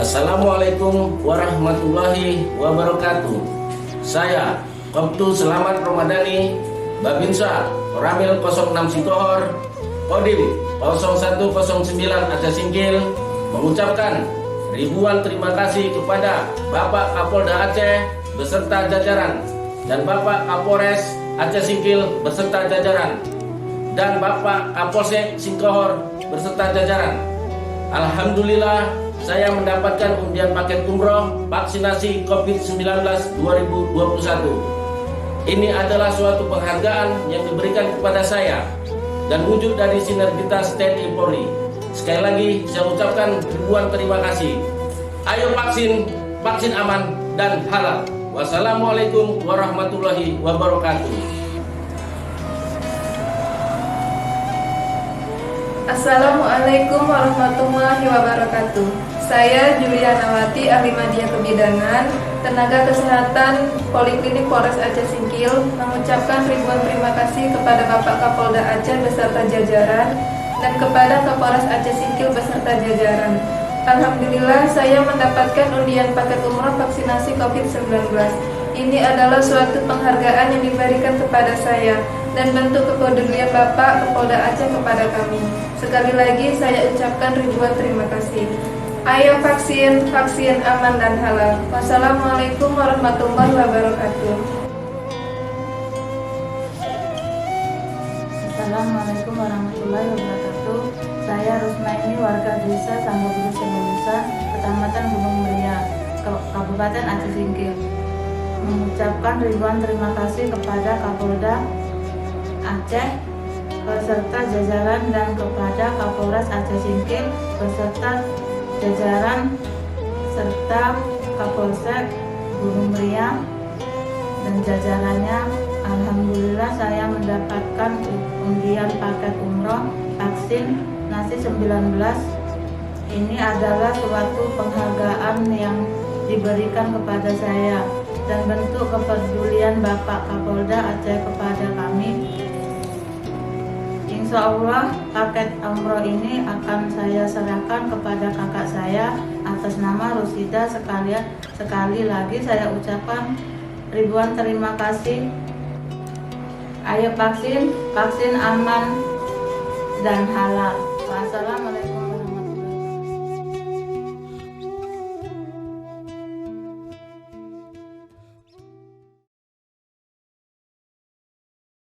Assalamualaikum warahmatullahi wabarakatuh. Saya Koptu Selamat Romadani, Babinsa Ramil 06 Sikohor, Kodim 0109 Aceh Singkil, mengucapkan ribuan terima kasih kepada Bapak Kapolda Aceh beserta jajaran dan Bapak Kapolres Aceh Singkil beserta jajaran dan Bapak Kapolsek Singkohor beserta jajaran. Alhamdulillah, saya mendapatkan undian paket umroh vaksinasi COVID-19 2021. Ini adalah suatu penghargaan yang diberikan kepada saya dan wujud dari sinergitas TNI Polri. Sekali lagi saya ucapkan ribuan terima kasih. Ayo vaksin, vaksin aman dan halal. Wassalamualaikum warahmatullahi wabarakatuh. Assalamualaikum warahmatullahi wabarakatuh. Saya Julianawati, ahli media kebidanan, tenaga kesehatan Poliklinik Polres Aceh Singkil, mengucapkan ribuan terima kasih kepada Bapak Kapolda Aceh beserta jajaran dan kepada Kapolres Aceh Singkil beserta jajaran. Alhamdulillah, saya mendapatkan undian paket umroh vaksinasi COVID-19. Ini adalah suatu penghargaan yang diberikan kepada saya dan bentuk kepedulian Bapak Kapolda Aceh kepada kami. Sekali lagi saya ucapkan ribuan terima kasih. Ayo vaksin, vaksin aman dan halal. Wassalamualaikum warahmatullahi wabarakatuh. Assalamualaikum warahmatullahi wabarakatuh. Saya Rusmaini, warga desa Samboguru Semelusa, Kecamatan Gunung Muria, Kabupaten Aceh Singkil, mengucapkan ribuan terima kasih kepada Kapolda Aceh beserta jajaran dan kepada Kapolres Aceh Singkil beserta jajaran serta Kapolsek Gunung Meriah dan jajarannya. Alhamdulillah, saya mendapatkan undian paket umroh vaksin nasi 19. Ini adalah suatu penghargaan yang diberikan kepada saya dan bentuk kepedulian Bapak Kapolda Aceh kepada kami. Insya Allah, paket umroh ini akan saya serahkan kepada kakak saya atas nama Rusida. Sekali lagi saya ucapkan ribuan terima kasih. Ayo vaksin, vaksin aman dan halal. Wassalamualaikum.